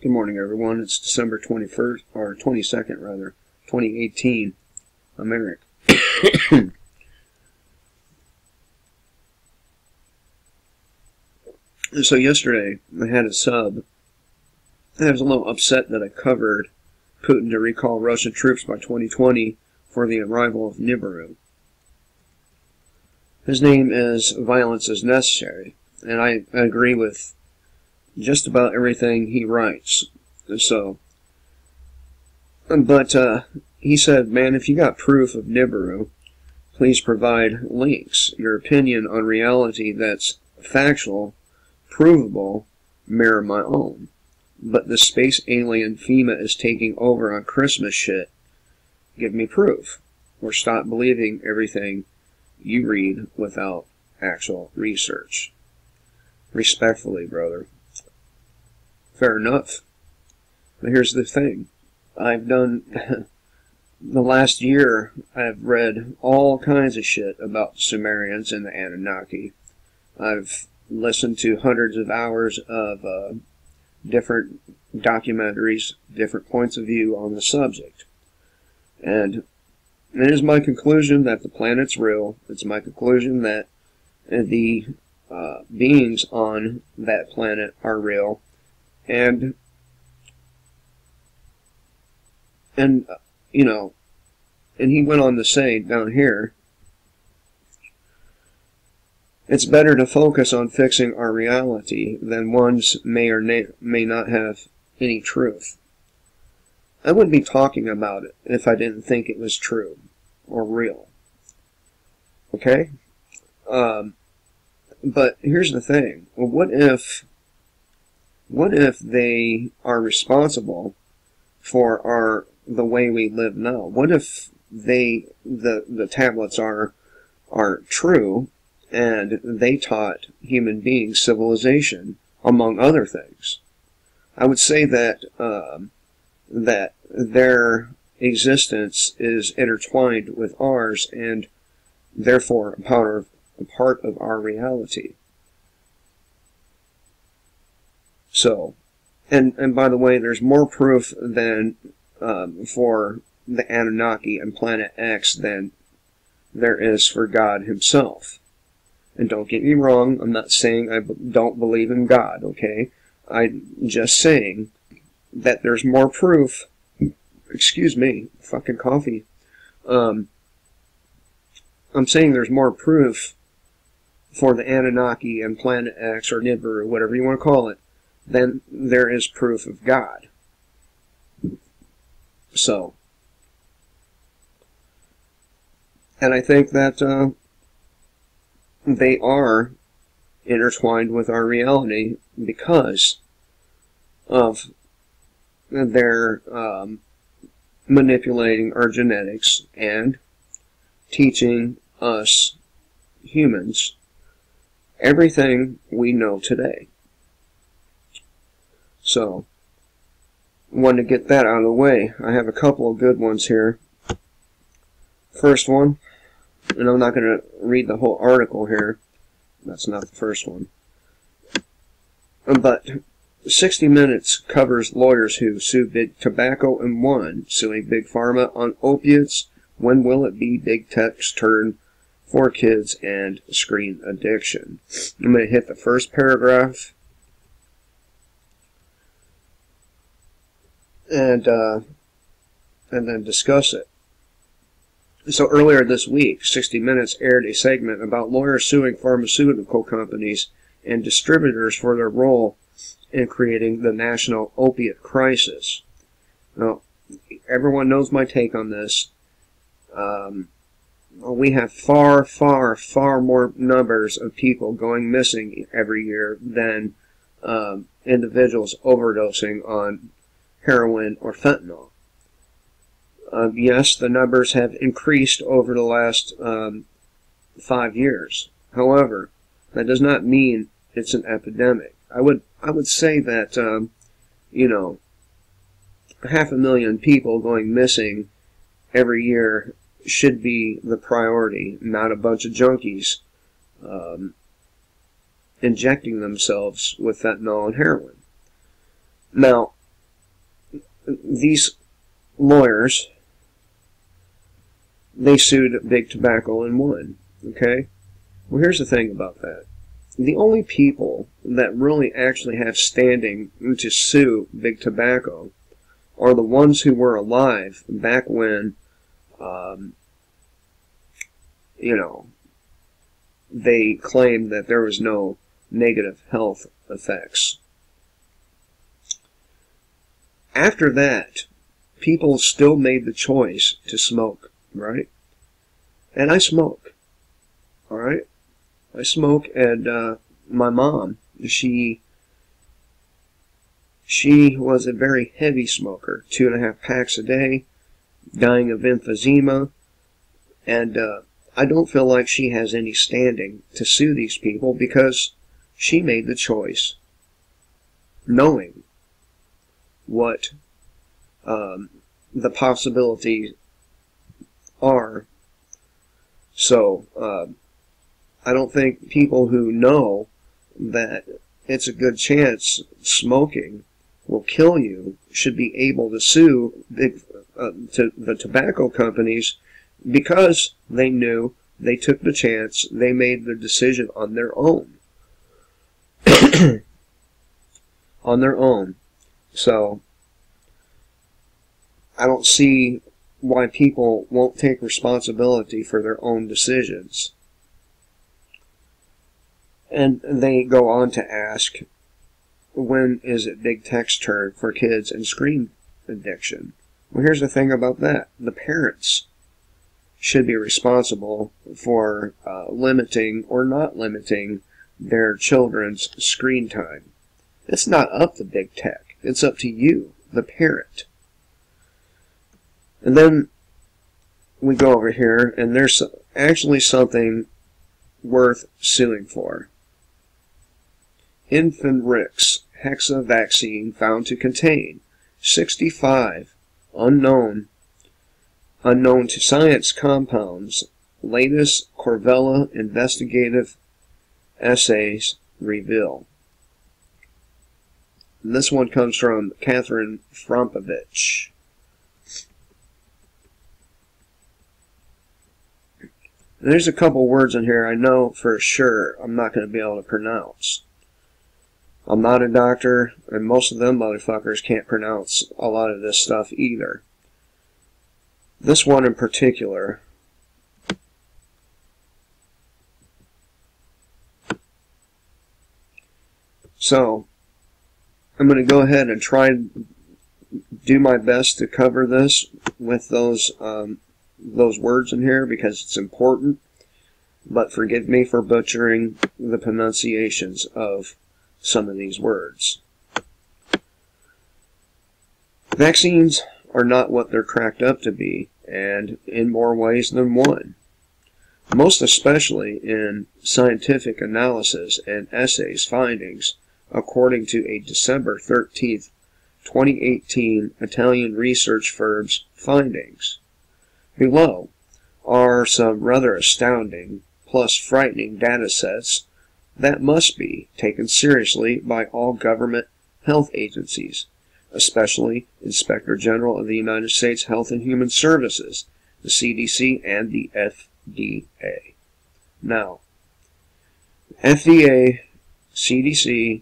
Good morning, everyone. It's December 21st, or 22nd, rather, 2018. I'm Eric. So yesterday, I had a sub. I was a little upset that I covered Putin to recall Russian troops by 2020 for the arrival of Nibiru. His name is Violence is Necessary, and I agree with just about everything he writes. So, but he said, man, if you got proof of Nibiru, please provide links. Your opinion on reality that's factual, provable, mirror my own. But the space alien FEMA is taking over on Christmas shit. Give me proof, or stop believing everything you read without actual research. Respectfully, brother. Fair enough. But here's the thing. I've done, the last year, I've read all kinds of shit about the Sumerians and the Anunnaki. I've listened to hundreds of hours of different documentaries, different points of view on the subject. And it is my conclusion that the planet's real. It's my conclusion that the beings on that planet are real. And you know, and he went on to say down here, it's better to focus on fixing our reality than one's may or may not have any truth. I wouldn't be talking about it if I didn't think it was true or real. Okay? But here's the thing. Well, what if they are responsible for the way we live now? What if the tablets are true and they taught human beings civilization, among other things? I would say that that their existence is intertwined with ours and therefore a part of our reality. So, and by the way, there's more proof than for the Anunnaki and Planet X than there is for God himself. And don't get me wrong, I'm not saying I don't believe in God, okay? I'm just saying that there's more proof. Excuse me, fucking coffee. I'm saying there's more proof for the Anunnaki and Planet X or Nibiru, whatever you want to call it, than there is proof of God. So, and I think that they are intertwined with our reality because of their manipulating our genetics and teaching us humans everything we know today. So, wanted to get that out of the way. I have a couple of good ones here. First one, and I'm not going to read the whole article here. That's not the first one. But 60 Minutes covers lawyers who sue Big Tobacco and won, suing Big Pharma on opiates. When will it be Big Tech's turn for kids and screen addiction? I'm going to hit the first paragraph. And then discuss it. So earlier this week, 60 Minutes aired a segment about lawyers suing pharmaceutical companies and distributors for their role in creating the national opiate crisis. Now, everyone knows my take on this. We have far, far, far more numbers of people going missing every year than individuals overdosing on heroin or fentanyl. Yes, the numbers have increased over the last 5 years. However, that does not mean it's an epidemic. I would say that 500,000 people going missing every year should be the priority, not a bunch of junkies injecting themselves with fentanyl and heroin. Now, these lawyers, they sued Big Tobacco and won. Okay? Well, here's the thing about that. The only people that really actually have standing to sue Big Tobacco are the ones who were alive back when, you know, they claimed that there was no negative health effects. After that, people still made the choice to smoke, right? And I smoke, all right? I smoke, and my mom, she was a very heavy smoker, 2.5 packs a day, dying of emphysema, and I don't feel like she has any standing to sue these people because she made the choice, knowing what the possibilities are. So, I don't think people who know that it's a good chance smoking will kill you should be able to sue the tobacco companies because they knew, they took the chance, they made the decision on their own. On their own. So, I don't see why people won't take responsibility for their own decisions. And they go on to ask, when is it Big Tech's turn for kids and screen addiction? Well, here's the thing about that. The parents should be responsible for limiting or not limiting their children's screen time. It's not up to Big Tech. It's up to you, the parent. And then we go over here, and there's actually something worth suing for. Infanrix Hexa vaccine found to contain 65 unknown to science compounds. Latest Corvella investigative essays reveal. And this one comes from Catherine Frompovich. There's a couple words in here I know for sure I'm not going to be able to pronounce. I'm not a doctor, and most of them motherfuckers can't pronounce a lot of this stuff either. This one in particular. So, I'm going to go ahead and try and do my best to cover this with those words in here because it's important. But forgive me for butchering the pronunciations of some of these words. Vaccines are not what they're cracked up to be, and in more ways than one. Most especially in scientific analysis and essays findings, according to a December 13th, 2018 Italian research firm's findings. Below are some rather astounding, plus frightening data sets that must be taken seriously by all government health agencies, especially Inspector General of the United States Health and Human Services, the CDC, and the FDA. Now, FDA, CDC,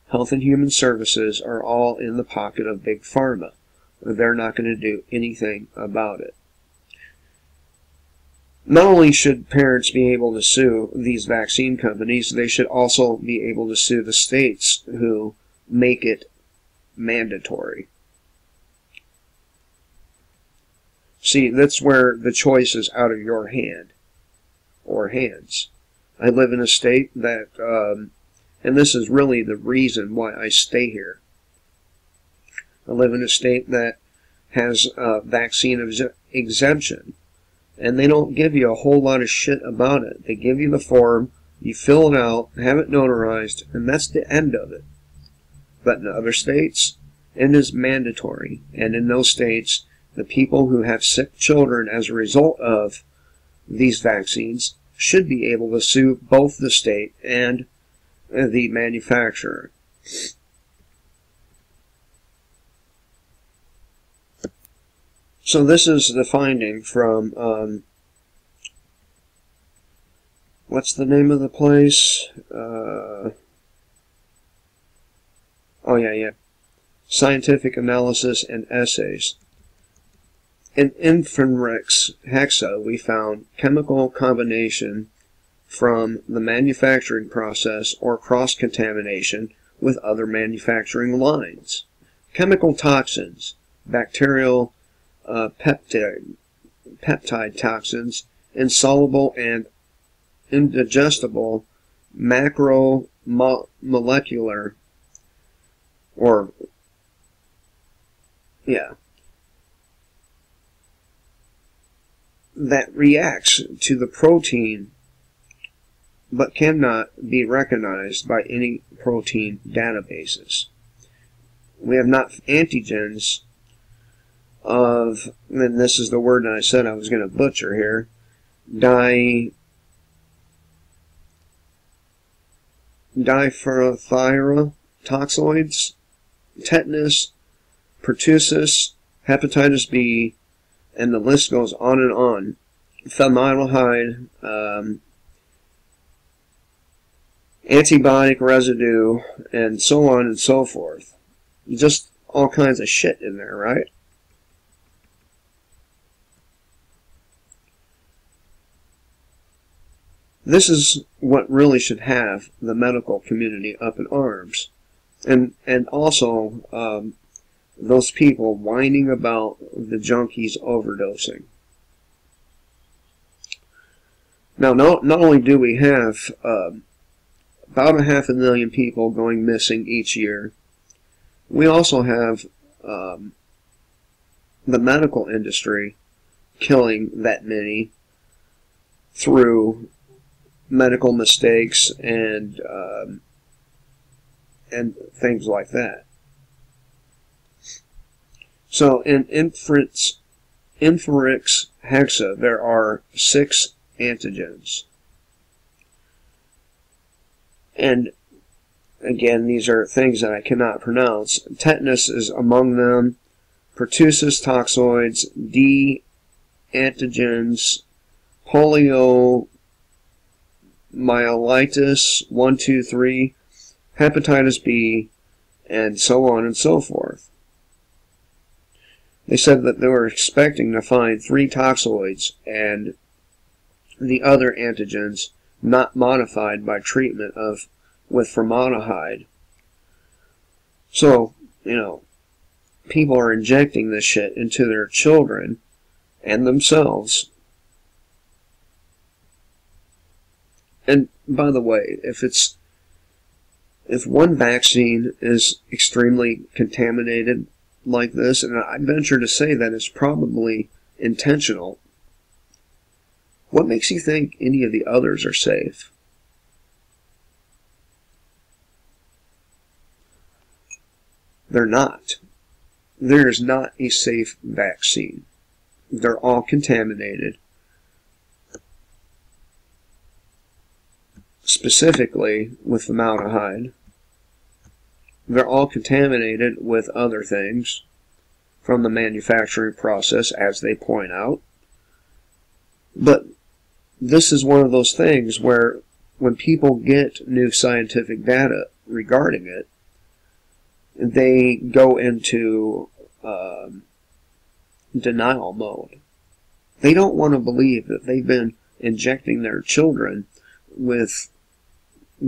Health and Human Services are all in the pocket of Big Pharma. They're not going to do anything about it. Not only should parents be able to sue these vaccine companies, they should also be able to sue the states who make it mandatory. See, that's where the choice is out of your hand, or hands. I live in a state that, and this is really the reason why I stay here. I live in a state that has vaccine exemption. And they don't give you a whole lot of shit about it. They give you the form, you fill it out, have it notarized, and that's the end of it. But in other states, it is mandatory. And in those states, the people who have sick children as a result of these vaccines should be able to sue both the state and the manufacturer. So this is the finding from, what's the name of the place? Oh yeah. Scientific Analysis and Essays. In Infanrix Hexa, we found chemical combination from the manufacturing process or cross-contamination with other manufacturing lines. Chemical toxins, bacterial peptide toxins, insoluble and indigestible macromolecular that reacts to the protein but cannot be recognized by any protein databases. We have not antigens of, and this is the word that I said I was going to butcher here, diphtherotoxoids, tetanus, pertussis, hepatitis B, and the list goes on and on. Formaldehyde, antibiotic residue, and so on and so forth. Just all kinds of shit in there, right? This is what really should have the medical community up in arms. And also those people whining about the junkies overdosing. Now, not only do we have about 500,000 people going missing each year, we also have the medical industry killing that many through medical mistakes and things like that. So in Infanrix Hexa, there are 6 antigens. And again, these are things that I cannot pronounce. Tetanus is among them. Pertussis toxoids, D antigens, poliomyelitis 1, 2, 3, hepatitis B, and so on and so forth. They said that they were expecting to find 3 toxoids and the other antigens not modified by treatment with formaldehyde. So, people are injecting this shit into their children and themselves. And by the way, if one vaccine is extremely contaminated like this, and I venture to say that it's probably intentional, what makes you think any of the others are safe? They're not. There is not a safe vaccine. They're all contaminated. Specifically with formaldehyde. They're all contaminated with other things from the manufacturing process, as they point out. But this is one of those things where when people get new scientific data regarding it, they go into denial mode. They don't want to believe that they've been injecting their children with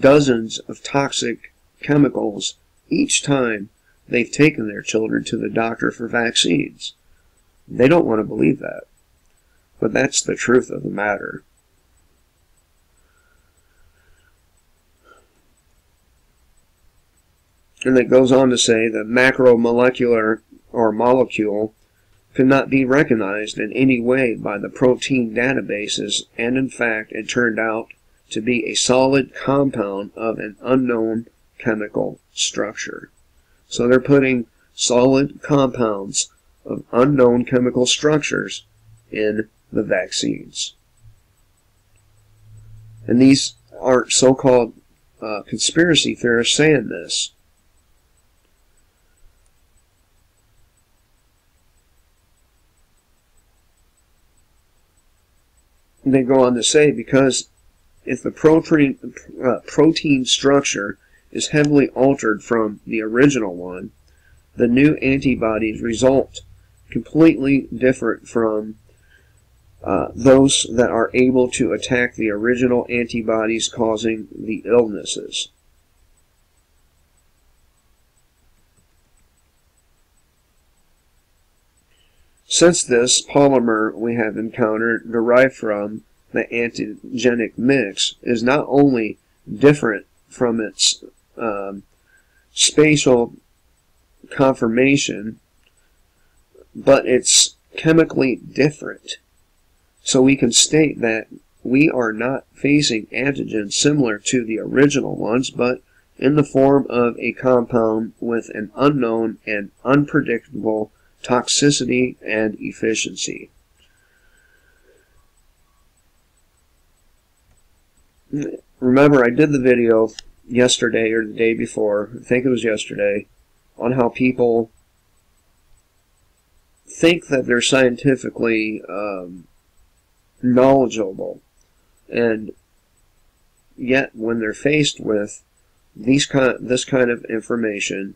dozens of toxic chemicals each time they've taken their children to the doctor for vaccines. They don't want to believe that. But that's the truth of the matter. And it goes on to say that macromolecular or molecule could not be recognized in any way by the protein databases, and in fact it turned out to be a solid compound of an unknown chemical structure. So they're putting solid compounds of unknown chemical structures in the vaccines. And these aren't so-called conspiracy theorists saying this. they go on to say, because if the protein structure is heavily altered from the original one, the new antibodies result completely different from those that are able to attack the original antibodies causing the illnesses. Since this polymer we have encountered derived from the antigenic mix is not only different from its spatial conformation, but it's chemically different. So we can state that we are not facing antigens similar to the original ones, but in the form of a compound with an unknown and unpredictable toxicity and efficiency. Remember, I did the video yesterday or the day before, I think it was yesterday, on how people think that they're scientifically knowledgeable, and yet when they're faced with this kind of information,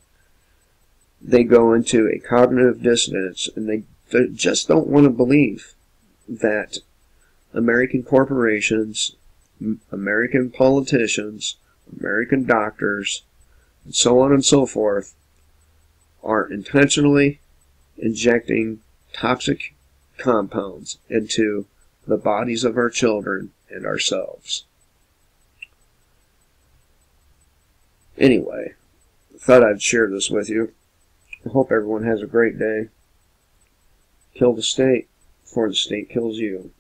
they go into a cognitive dissonance, and they just don't want to believe that American corporations, American politicians, American doctors, and so on and so forth are intentionally injecting toxic compounds into the bodies of our children and ourselves. Anyway, I thought I'd share this with you. I hope everyone has a great day. Kill the state before the state kills you.